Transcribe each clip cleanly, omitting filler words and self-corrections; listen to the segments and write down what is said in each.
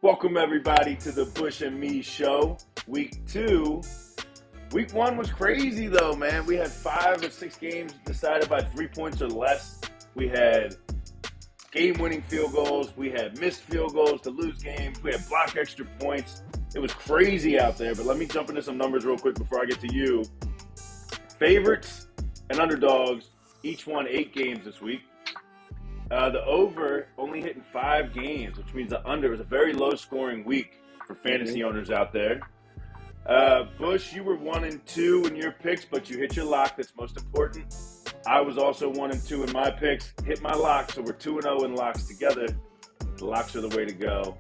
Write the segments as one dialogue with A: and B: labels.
A: Welcome, everybody, to the Bush and Me Show. Week 2. Week 1 was crazy, though, man. We had 5 or 6 games decided by 3 points or less. We had game-winning field goals. We had missed field goals to lose games. We had block extra points. It was crazy out there, but let me jump into some numbers real quick before I get to you. Favorites and underdogs each won 8 games this week. The over only hitting 5 games, which means the under was a very low-scoring week for fantasy owners out there. Bush, you were 1-2 in your picks, but you hit your lock. That's most important. I was also 1-2 in my picks, hit my lock, so we're 2-0 in locks together. The locks are the way to go.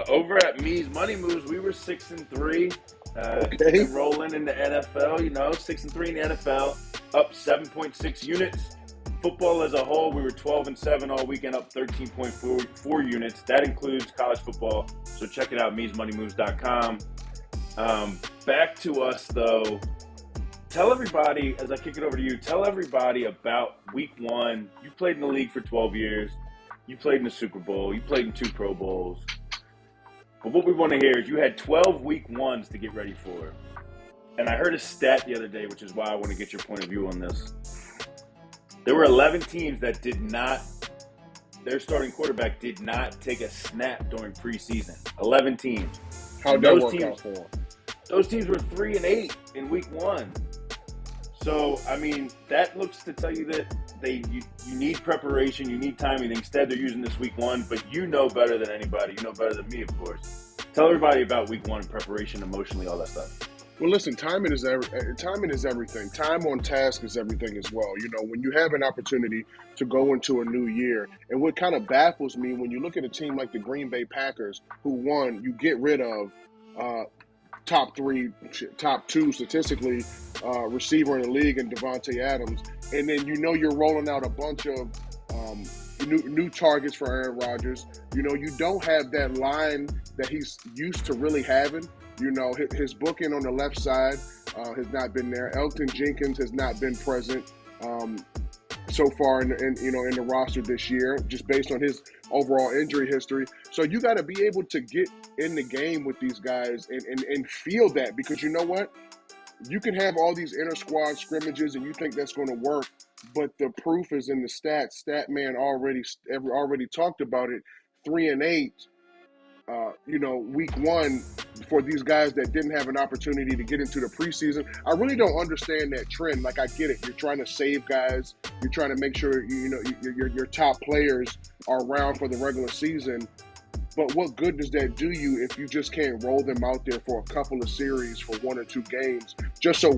A: Over at Me's Money Moves, we were 6-3.
B: Okay.
A: Rolling in the NFL, 6-3 in the NFL, up 7.6 units. Football as a whole, we were 12-7 all weekend, up 13.4 units. That includes college football, so check it out, me'smoneymoves.com. Back to us, though. Tell everybody, as I kick it over to you, tell everybody about week 1. You played in the league for 12 years. You played in the Super Bowl. You played in 2 Pro Bowls. But what we want to hear is you had 12 week 1s to get ready for. And I heard a stat the other day, which is why I want to get your point of view on this. There were 11 teams that their starting quarterback did not take a snap during preseason. 11 teams.
B: How'd that work out for them?
A: Those teams were 3-8 in week 1. So, I mean, that looks to tell you that you need preparation, you need timing. Instead, they're using this week 1, but you know better than anybody. You know better than me, of course. Tell everybody about week 1, preparation, emotionally, all that stuff.
B: Well, listen, timing is everything. Time on task is everything as well. When you have an opportunity to go into a new year, and what kind of baffles me when you look at a team like the Green Bay Packers, who won, you get rid of top 2 statistically receiver in the league in Devontae Adams, and then you're rolling out a bunch of new targets for Aaron Rodgers. You don't have that line that he's used to really having. His booking on the left side has not been there. Elton Jenkins has not been present so far in the roster this year, just based on his overall injury history. So you got to be able to get in the game with these guys and feel that, because you know what? You can have all these inter squad scrimmages and you think that's going to work, but the proof is in the stats. Statman already talked about it. 3-8. Week 1 for these guys that didn't have an opportunity to get into the preseason. I really don't understand that trend. Like, I get it. You're trying to save guys. You're trying to make sure, your top players are around for the regular season. But what good does that do you if you just can't roll them out there for a couple of series for 1 or 2 games? Just so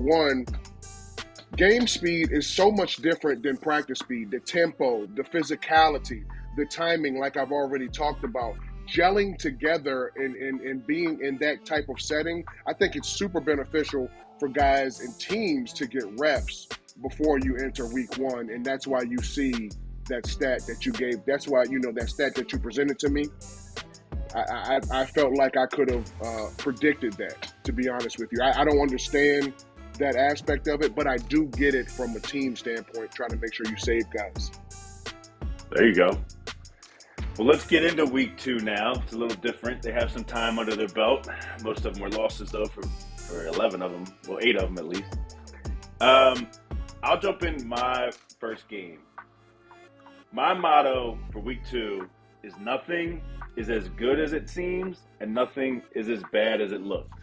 B: game speed is so much different than practice speed. The tempo, the physicality, the timing, like I've already talked about. Gelling together and being in that type of setting, I think it's super beneficial for guys and teams to get reps before you enter week 1. And that's why you see that stat that you gave. That's why, that stat that you presented to me. I felt like I could have predicted that, to be honest with you. I don't understand that aspect of it, but I do get it from a team standpoint, trying to make sure you save guys.
A: There you go. Well, let's get into week 2 now. It's a little different. They have some time under their belt. Most of them were losses, though, for 11 of them. Well, 8 of them at least. I'll jump in my first game. My motto for week 2 is nothing is as good as it seems, and nothing is as bad as it looks.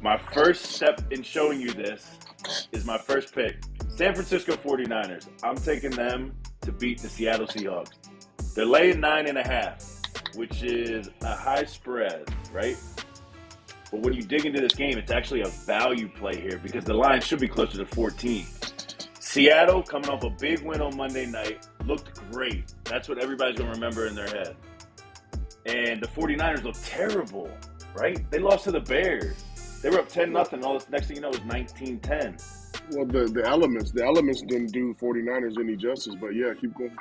A: My first step in showing you this is my first pick. San Francisco 49ers. I'm taking them to beat the Seattle Seahawks. They're laying 9.5, which is a high spread, right? But when you dig into this game, it's actually a value play here because the line should be closer to 14. Seattle, coming off a big win on Monday night, looked great. That's what everybody's going to remember in their head. And the 49ers look terrible, right? They lost to the Bears. They were up 10-0. All this next thing you know is 19-10.
B: Well, the elements didn't do 49ers any justice, but yeah, keep going.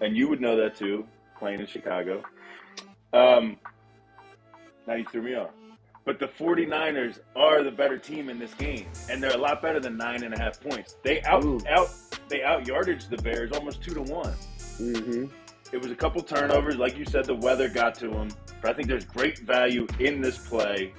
A: And you would know that too, playing in Chicago. Now you threw me off. But the 49ers are the better team in this game, and they're a lot better than 9.5 points. They out yardaged the Bears almost 2-1.
B: Mm-hmm.
A: It was a couple turnovers. Like you said, the weather got to them. But I think there's great value in this play.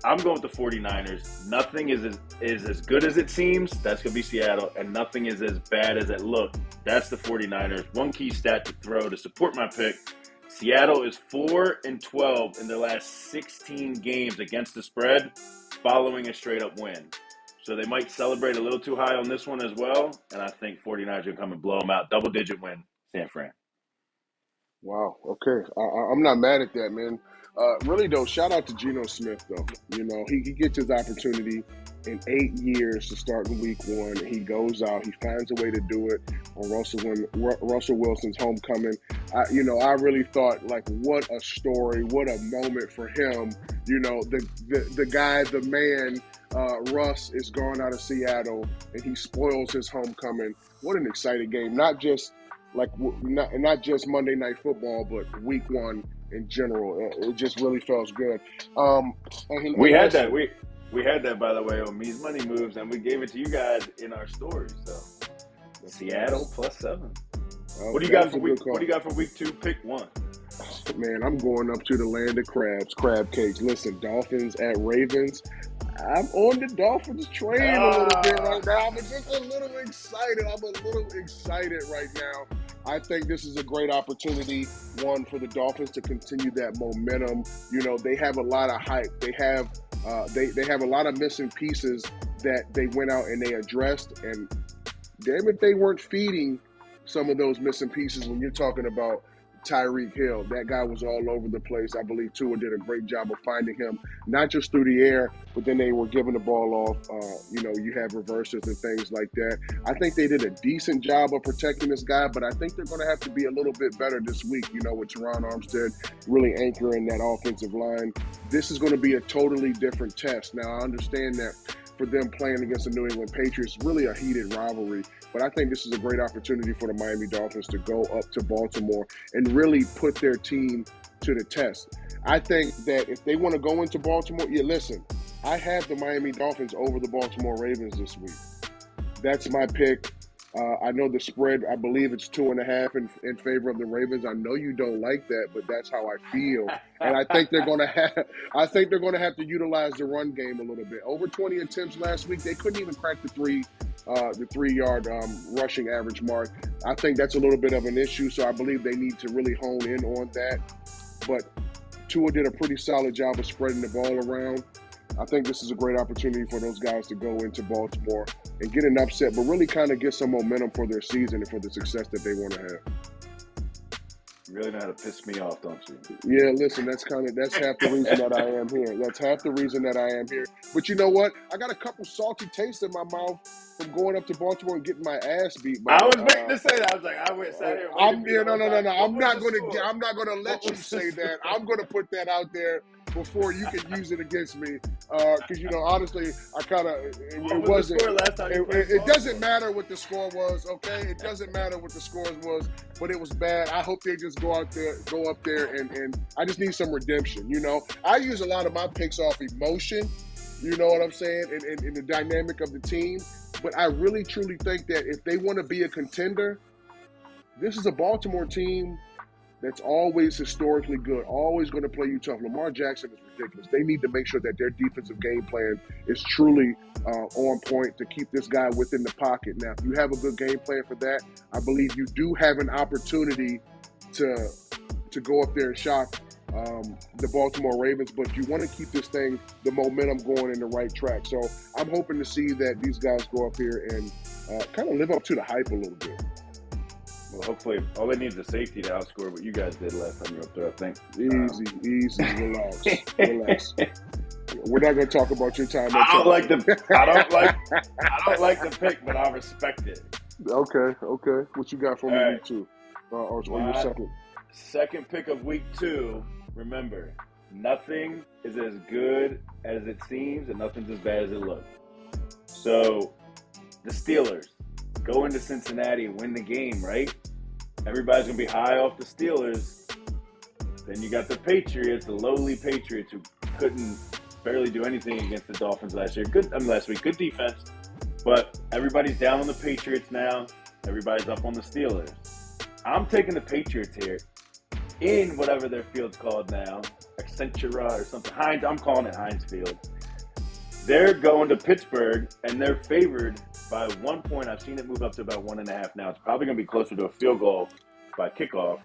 A: I'm going with the 49ers. Nothing is as good as it seems. That's going to be Seattle. And nothing is as bad as it looked. That's the 49ers. One key stat to throw to support my pick. Seattle is 4-12 in their last 16 games against the spread following a straight-up win. So they might celebrate a little too high on this one as well. And I think 49ers are going to come and blow them out. Double-digit win, San Fran.
B: Wow. Okay. I'm not mad at that, man. Really, though, shout out to Geno Smith, though. You know, he gets his opportunity in 8 years to start in week 1. He goes out. He finds a way to do it on Russell Wilson's homecoming. I really thought, like, what a story, what a moment for him. You know, the guy, the man, Russ is gone out of Seattle, and he spoils his homecoming. What an exciting game. Not just Monday Night Football, but week 1 in general. It just really feels good.
A: We had that, by the way, on Me's Money Moves, and we gave it to you guys in our stories. So Seattle +7. What do you got for week? What do you got for week 2? Pick one.
B: Man, I'm going up to the land of crab cakes. Listen, Dolphins at Ravens. I'm on the Dolphins train a little bit right now. I'm just a little excited. Right now. I think this is a great opportunity, one, for the Dolphins to continue that momentum. You know, they have a lot of hype. They have a lot of missing pieces that they went out and they addressed. And damn it, they weren't feeding some of those missing pieces when you're talking about Tyreek Hill. That guy was all over the place. I believe Tua did a great job of finding him, not just through the air, but then they were giving the ball off. You have reverses and things like that. I think they did a decent job of protecting this guy, but I think they're going to have to be a little bit better this week, with Teron Armstead really anchoring that offensive line. This is going to be a totally different test. Now, I understand that for them playing against the New England Patriots, really a heated rivalry. But I think this is a great opportunity for the Miami Dolphins to go up to Baltimore and really put their team to the test. I think that if they want to go into Baltimore, listen, I have the Miami Dolphins over the Baltimore Ravens this week. That's my pick. I know the spread, I believe it's 2.5 in favor of the Ravens. I know you don't like that, but that's how I feel. And I think they're going to have to utilize the run game a little bit. Over 20 attempts last week, they couldn't even crack the 3-yard rushing average mark. I think that's a little bit of an issue, so I believe they need to really hone in on that. But Tua did a pretty solid job of spreading the ball around. I think this is a great opportunity for those guys to go into Baltimore and get an upset, but really kind of get some momentum for their season and for the success that they want to have.
A: You really know how to piss me off, don't you?
B: Yeah, listen, that's half the reason that I am here. That's half the reason that I am here. But you know what? I got a couple salty tastes in my mouth from going up to Baltimore and getting my ass beat.
A: I was waiting to say that. I was like, I went sat here.
B: No. I'm not gonna let you say that. I'm gonna put that out there before you can use it against me. Because honestly, I kind of it wasn't. It doesn't matter what the score was. Okay, it doesn't matter what the score was, but it was bad. I hope they just go up there, and I just need some redemption. I use a lot of my picks off emotion. You know what I'm saying? And the dynamic of the team. But I really, truly think that if they want to be a contender, this is a Baltimore team that's always historically good, always going to play you tough. Lamar Jackson is ridiculous. They need to make sure that their defensive game plan is truly on point to keep this guy within the pocket. Now, if you have a good game plan for that, I believe you do have an opportunity to go up there and shock the Baltimore Ravens, but you want to keep this thing, the momentum going in the right track. So I'm hoping to see that these guys go up here and kind of live up to the hype a little bit.
A: Well, hopefully, all they need is a safety to outscore what you guys did last time you were up there, I think.
B: Easy, relax. We're not going to talk about your time.
A: I don't like the pick, but I respect it.
B: Okay. What you got for me week 2? Or your second?
A: Second pick of week 2. Remember, nothing is as good as it seems, and nothing's as bad as it looks. So, the Steelers go into Cincinnati and win the game, right? Everybody's going to be high off the Steelers. Then you got the Patriots, the lowly Patriots, who couldn't barely do anything against the Dolphins last week. Good defense. But everybody's down on the Patriots now. Everybody's up on the Steelers. I'm taking the Patriots here in whatever their field's called now, Accentura or something. Heinz, I'm calling it Heinz Field. They're going to Pittsburgh, and they're favored by 1 point. I've seen it move up to about 1.5 now. It's probably going to be closer to a field goal by kickoff.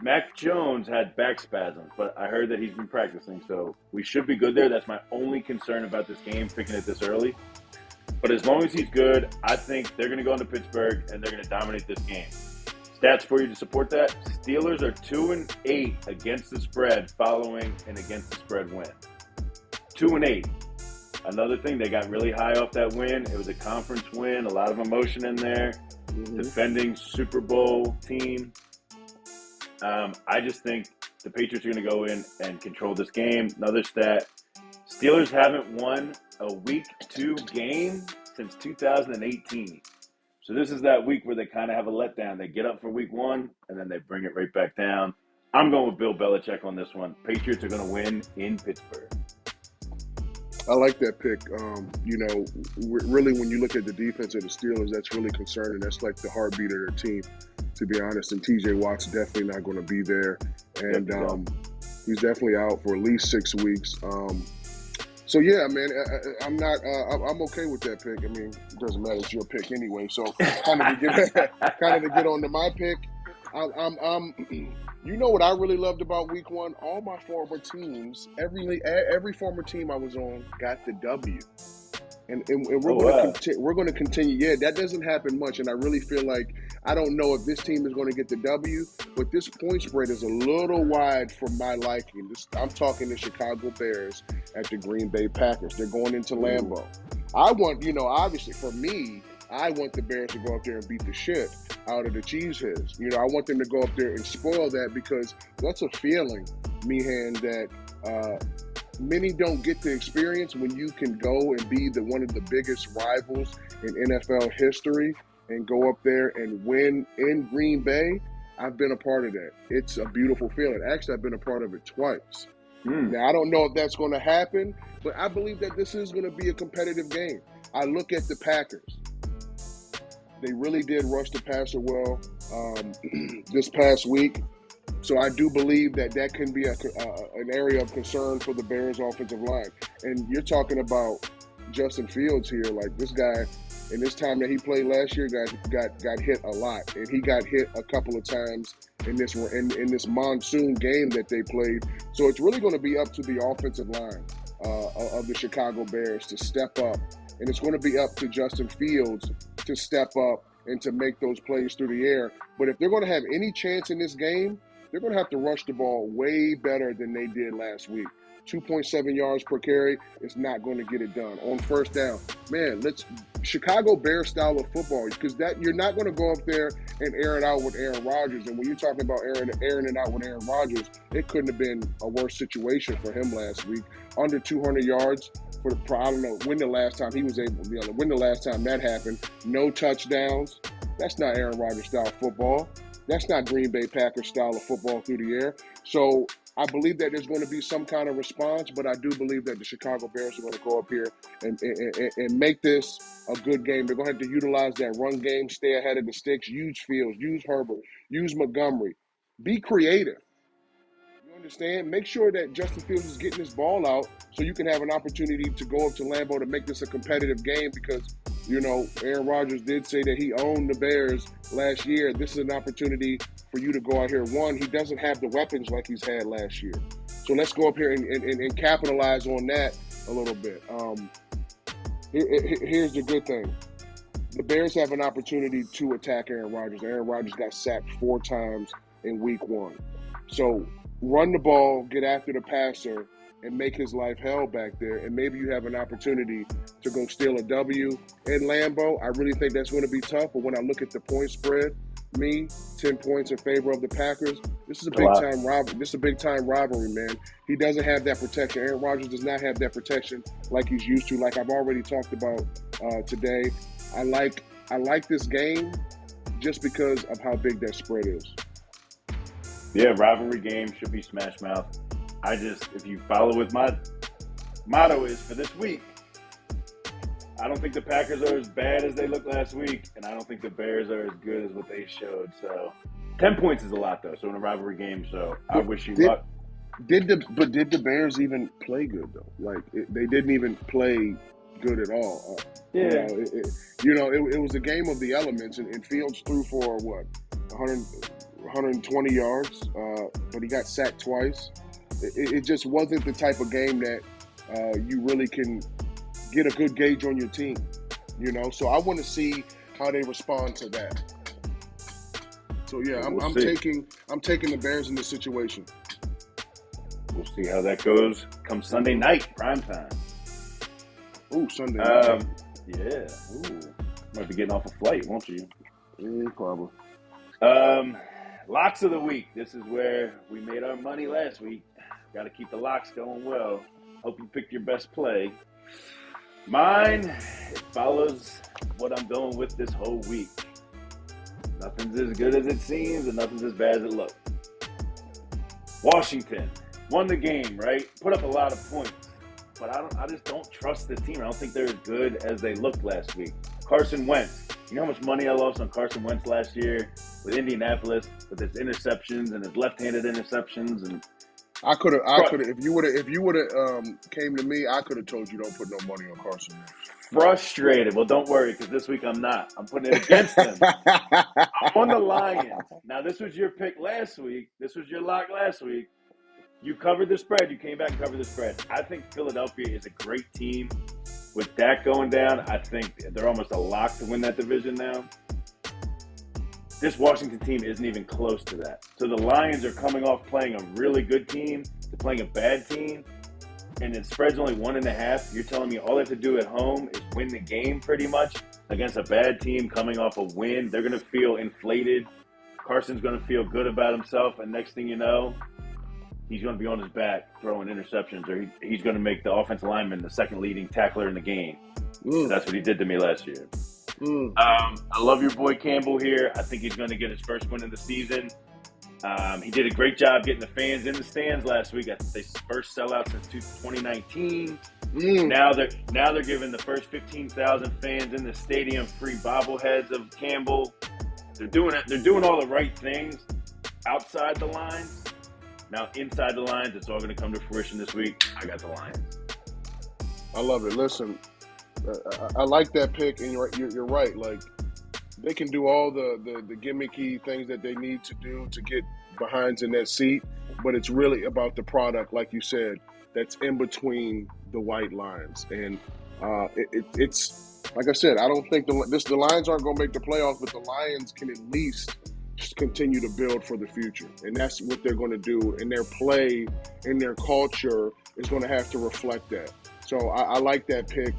A: Mac Jones had back spasms, but I heard that he's been practicing, so we should be good there. That's my only concern about this game, picking it this early. But as long as he's good, I think they're going to go into Pittsburgh, and they're going to dominate this game. Stats for you to support that. Steelers are 2-8 against the spread following an against the spread win. 2-8. Another thing, they got really high off that win. It was a conference win, a lot of emotion in there. Defending Super Bowl team. I just think the Patriots are going to go in and control this game. Another stat, Steelers haven't won a Week 2 game since 2018. So this is that week where they kind of have a letdown. They get up for Week 1, and then they bring it right back down. I'm going with Bill Belichick on this one. Patriots are going to win in Pittsburgh.
B: I like that pick. Really, when you look at the defense of the Steelers, that's really concerning. That's like the heartbeat of their team, to be honest. And T.J. Watt's definitely not going to be there. And he's definitely out for at least 6 weeks. So, yeah, man, I'm okay with that pick. I mean, it doesn't matter. It's your pick anyway. So, kind of to get on to my pick, you know what I really loved about Week 1? All my former teams, every former team I was on got the W, and we're going to continue. Yeah, that doesn't happen much, and I really feel like I don't know if this team is going to get the W, but this point spread is a little wide for my liking. I'm talking the Chicago Bears at the Green Bay Packers. They're going into Lambeau. I want, obviously for me, I want the Bears to go up there and beat the shit out of the Cheeseheads. I want them to go up there and spoil that, because that's a feeling, Meehan, that many don't get to experience when you can go and be one of the biggest rivals in NFL history and go up there and win in Green Bay. I've been a part of that. It's a beautiful feeling. Actually, I've been a part of it twice. Now, I don't know if that's going to happen, but I believe that this is going to be a competitive game. I look at the Packers. They really did rush the passer well this past week. So I do believe that can be an area of concern for the Bears' offensive line. And you're talking about Justin Fields here. Like, this guy, in this time that he played last year, got hit a lot. And he got hit a couple of times in this monsoon game that they played. So it's really going to be up to the offensive line of the Chicago Bears to step up. And it's going to be up to Justin Fields to step up and to make those plays through the air. But if they're going to have any chance in this game, they're going to have to rush the ball way better than they did last week. 2.7 yards per carry is not going to get it done. On first down, man, Chicago Bears style of football, because that you're not going to go up there and air it out with Aaron Rodgers. And when you're talking about airing it out with Aaron Rodgers, it couldn't have been a worse situation for him last week. Under 200 yards I don't know when the last time he was able to, when the last time that happened. No touchdowns. That's not Aaron Rodgers style football. That's not Green Bay Packers style of football through the air. So I believe that there's going to be some kind of response, but I do believe that the Chicago Bears are going to go up here and make this a good game. They're going to have to utilize that run game, stay ahead of the sticks, use Fields, use Herbert, use Montgomery. Be creative. You understand? Make sure that Justin Fields is getting his ball out so you can have an opportunity to go up to Lambeau to make this a competitive game, because Aaron Rodgers did say that he owned the Bears last year. This is an opportunity for you to go out here. One, he doesn't have the weapons like he's had last year. So let's go up here and capitalize on that a little bit. Here's the good thing. The Bears have an opportunity to attack Aaron Rodgers. Aaron Rodgers got sacked 4 times in Week 1. So run the ball, get after the passer, and make his life hell back there, and maybe you have an opportunity to go steal a W in Lambeau. I really think that's going to be tough, but when I look at the point spread, 10 points in favor of the Packers. This is a big-time rivalry. This is a big-time rivalry, man. He doesn't have that protection. Aaron Rodgers does not have that protection like he's used to, like I've already talked about today. I like this game just because of how big that spread is.
A: Yeah, rivalry game should be smash mouth. If you follow what my motto is for this week, I don't think the Packers are as bad as they looked last week, and I don't think the Bears are as good as what they showed. So 10 points is a lot, though, so in a rivalry game, so I wish you luck.
B: Did the Bears even play good, though? Like, they didn't even play good at all.
A: Yeah.
B: It was a game of the elements, and Fields threw for, 120 yards, but he got sacked twice. It just wasn't the type of game that you really can get a good gauge on your team, So I want to see how they respond to that. So yeah, I'm taking the Bears in this situation.
A: We'll see how that goes come Sunday night, primetime.
B: Ooh, Sunday night.
A: Yeah. Ooh. Might be getting off a flight, won't you?
B: Yeah, probably.
A: Locks of the week. This is where we made our money last week. Got to keep the locks going well. Hope you picked your best play. Mine, it follows what I'm going with this whole week. Nothing's as good as it seems, and nothing's as bad as it looks. Washington won the game, right? Put up a lot of points, but I just don't trust the team. I don't think they're as good as they looked last week. Carson Wentz. You know how much money I lost on Carson Wentz last year with Indianapolis, with his interceptions and his left-handed interceptions, and
B: I could have. If you would have came to me, I could have told you don't put no money on Carson.
A: Frustrated. Well, don't worry, because this week I'm not. I'm putting it against them. I'm on the Lions. Now, this was your pick last week. This was your lock last week. You covered the spread. You came back and covered the spread. I think Philadelphia is a great team. With that going down, I think they're almost a lock to win that division now. This Washington team isn't even close to that. So the Lions are coming off playing a really good team to playing a bad team, and the spread's only 1.5. You're telling me all they have to do at home is win the game pretty much against a bad team coming off a win. They're going to feel inflated. Carson's going to feel good about himself, and next thing you know, he's going to be on his back throwing interceptions, or he's going to make the offensive lineman the second leading tackler in the game. So that's what he did to me last year. I love your boy Campbell here. I think he's going to get his first win of the season. He did a great job getting the fans in the stands last week. I think they first sellout since 2019. Now they're giving the first 15,000 fans in the stadium free bobbleheads of Campbell. They're doing it. They're doing all the right things outside the lines. Now inside the lines, it's all going to come to fruition this week. I got the Lions.
B: I love it. Listen. I like that pick, and you're right. Like, they can do all the gimmicky things that they need to do to get behinds in that seat, but it's really about the product, like you said, that's in between the white lines. And it's like I said, I don't think the Lions aren't going to make the playoffs, but the Lions can at least just continue to build for the future, and that's what they're going to do. And their play and their culture is going to have to reflect that. So I like that pick.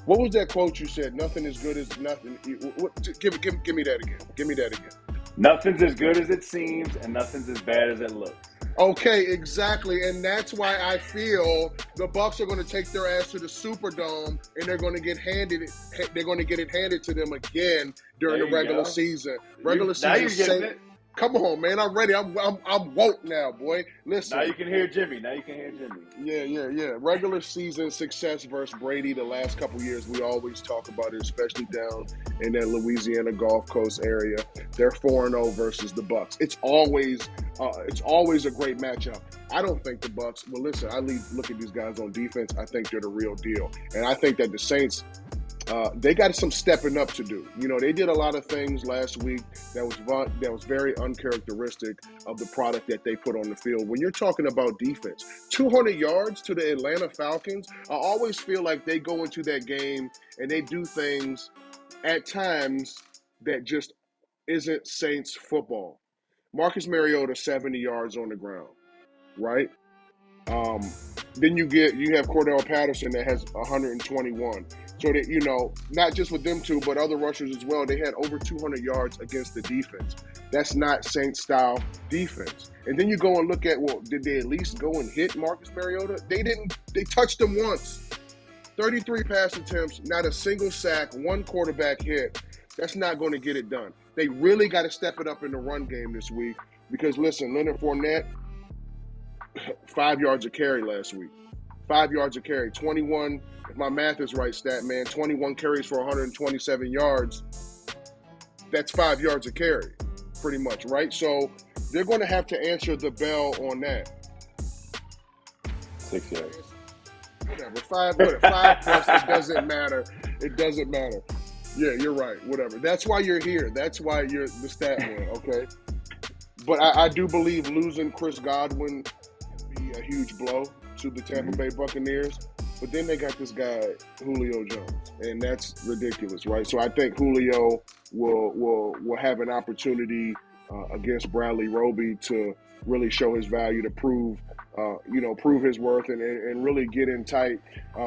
B: What was that quote you said? Nothing is good as nothing. Give me that again. Give me that again.
A: Nothing's as good as it seems, and nothing's as bad as it looks.
B: Okay, exactly, and that's why I feel the Bucs are going to take their ass to the Superdome, and they're going to get it handed to them again during the regular season. Regular season. Come on, man. I'm ready. I'm woke now, boy. Listen.
A: Now you can hear Jimmy.
B: Yeah. Regular season success versus Brady the last couple years, we always talk about it, especially down in that Louisiana Gulf Coast area. They're 4-0 versus the Bucs. It's always a great matchup. I don't think the Bucs. Well, listen, look at these guys on defense. I think they're the real deal, and I think that the Saints. They got some stepping up to do. They did a lot of things last week that was very uncharacteristic of the product that they put on the field. When you're talking about defense, 200 yards to the Atlanta Falcons, I always feel like they go into that game and they do things at times that just isn't Saints football. Marcus Mariota, 70 yards on the ground, right? Then you have Cordell Patterson that has 121. So that, not just with them two, but other rushers as well, they had over 200 yards against the defense. That's not Saints style defense. And then you go and look at, did they at least go and hit Marcus Mariota? They didn't. They touched him once. 33 pass attempts, not a single sack, one quarterback hit. That's not going to get it done. They really got to step it up in the run game this week because, listen, Leonard Fournette, 5 yards a carry last week. 5 yards a carry. 21, if my math is right, stat man, 21 carries for 127 yards. That's 5 yards a carry, pretty much, right? So they're going to have to answer the bell on that.
A: 6 yards.
B: Whatever. Five plus, it doesn't matter. It doesn't matter. Yeah, you're right. Whatever. That's why you're here. That's why you're the stat man, okay? But I do believe losing Chris Godwin would be a huge blow to the Tampa Bay Buccaneers. But then they got this guy, Julio Jones, and that's ridiculous, right? So I think Julio will have an opportunity against Bradley Roby to really show his value, to prove his worth, and really get in tight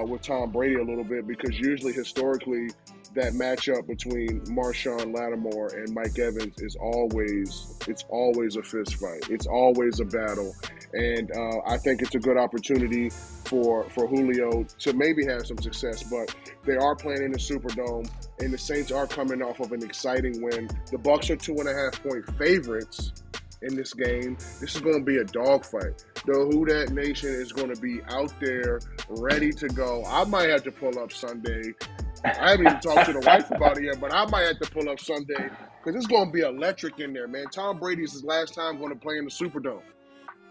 B: with Tom Brady a little bit, because usually historically that matchup between Marshawn Lattimore and Mike Evans is always a fist fight. It's always a battle. And I think it's a good opportunity for Julio to maybe have some success, but they are playing in the Superdome, and the Saints are coming off of an exciting win. The Bucs are 2.5-point favorites in this game. This is going to be a dogfight. The Who Dat Nation is going to be out there ready to go. I might have to pull up Sunday. I haven't even talked to the wife about it yet, but I might have to pull up Sunday because it's going to be electric in there, man. Tom Brady's his last time going to play in the Superdome.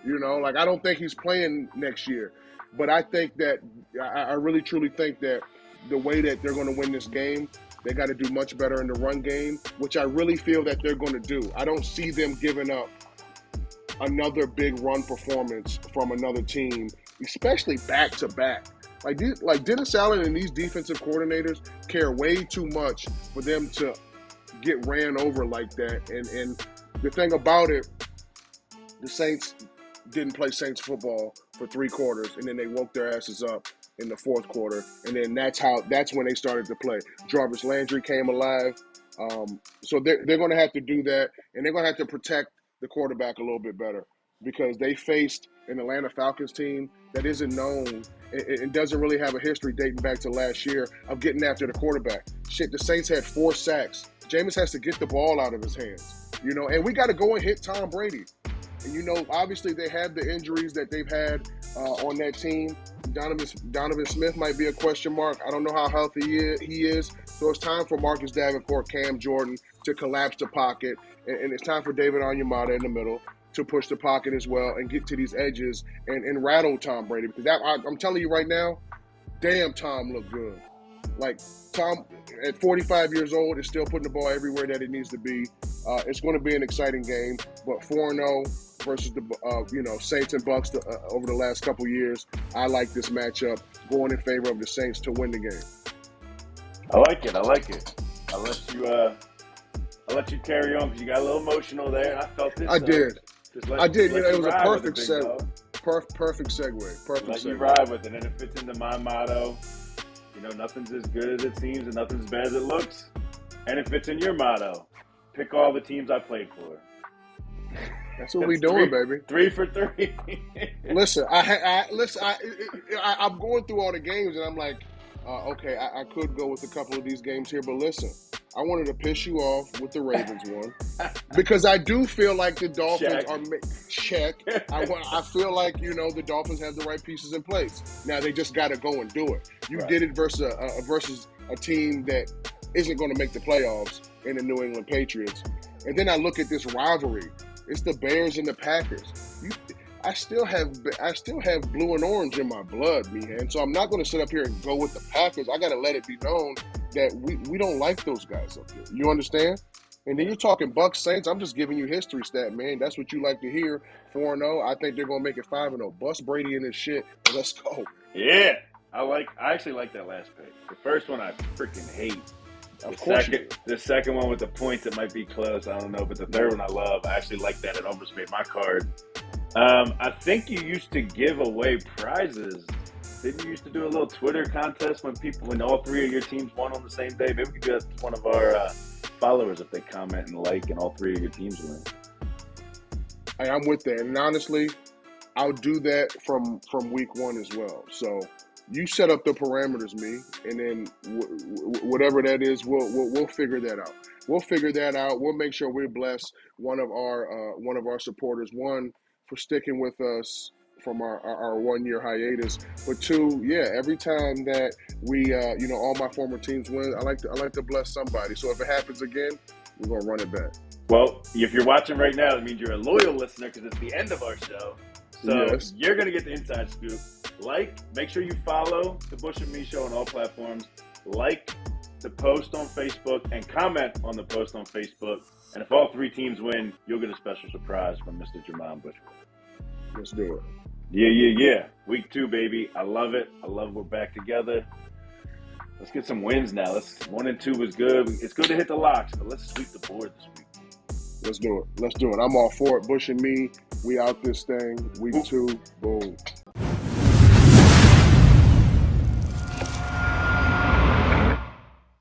B: I don't think he's playing next year. But I think that, I really truly think that the way that they're going to win this game, they got to do much better in the run game, which I really feel that they're going to do. I don't see them giving up another big run performance from another team, especially back-to-back. Like Dennis Allen and these defensive coordinators care way too much for them to get ran over like that. And the thing about it, the Saints didn't play Saints football for 3 quarters, and then they woke their asses up in the 4th quarter, and then that's when they started to play. Jarvis Landry came alive. So they're going to have to do that, and they're going to have to protect the quarterback a little bit better, because they faced an Atlanta Falcons team that isn't known and doesn't really have a history dating back to last year of getting after the quarterback. Shit, the Saints had 4 sacks. Jameis has to get the ball out of his hands, and we got to go and hit Tom Brady. And, obviously they have the injuries that they've had on that team. Donovan Smith might be a question mark. I don't know how healthy he is. So it's time for Marcus Davenport, Cam Jordan to collapse the pocket. And it's time for David Onyemata in the middle to push the pocket as well and get to these edges and rattle Tom Brady. Because I'm telling you right now, damn, Tom looked good. Like, Tom, at 45 years old, is still putting the ball everywhere that it needs to be. It's going to be an exciting game. But 4-0 versus the Saints and Bucs over the last couple years, I like this matchup, going in favor of the Saints to win the game.
A: I like it. I'll let you carry on because you got a little emotional there, and I felt it.
B: I did. It was a perfect
A: segue.
B: Perfect segue. Perfect segue.
A: You ride with it, and it fits into my motto. Nothing's as good as it seems, and nothing's as bad as it looks. And it fits in your motto. Pick all the teams I played for.
B: That's what we doing, baby.
A: 3 for 3.
B: Listen, I'm going through all the games, and I'm like, okay, I could go with a couple of these games here, but listen, I wanted to piss you off with the Ravens one because I do feel like the Dolphins check. I feel like the Dolphins have the right pieces in place. Now they just got to go and do it. You did it versus a team that isn't going to make the playoffs in the New England Patriots. And then I look at this rivalry. It's the Bears and the Packers. I still have blue and orange in my blood, man. So I'm not going to sit up here and go with the Packers. I got to let it be known that we don't like those guys up here. You understand? And then you're talking Bucs Saints. I'm just giving you history stat, man. That's what you like to hear. 4-0. I think they're going to make it 5-0. Bust Brady in this shit. Let's go.
A: Yeah. I actually like that last pick. The first one I freaking hate. The second one with the points, it might be close. I don't know. But the third one I love. I actually like that. It almost made my card. I think you used to give away prizes. Didn't you used to do a little Twitter contest when all 3 of your teams won on the same day? Maybe we could do that to one of our followers if they comment and like and all 3 of your teams win.
B: Hey, I'm with that. And honestly, I'll do that from week 1 as well. So you set up the parameters, me, and then whatever that is, we'll figure that out. We'll figure that out. We'll make sure we bless one of our supporters. One, for sticking with us from our 1 year hiatus. But two, yeah, every time that we all my former teams win, I like to bless somebody. So if it happens again, we're gonna run it back.
A: Well, if you're watching right now, that means you're a loyal listener because it's the end of our show. So
B: Yes.
A: you're going to get the inside scoop. Make sure you follow the Bush and Me Show on all platforms. Like the post on Facebook and comment on the post on Facebook. And if all three teams win, you'll get a special surprise from Mr. Jermon Bush.
B: Let's do it.
A: Yeah. Week 2, baby. I love it. We're back together. Let's get some wins now. 1 and 2 was good. It's good to hit the locks, but let's sweep the board this week.
B: Let's do it. I'm all for it. Bush and Me, we out this thing. Week 2, boom.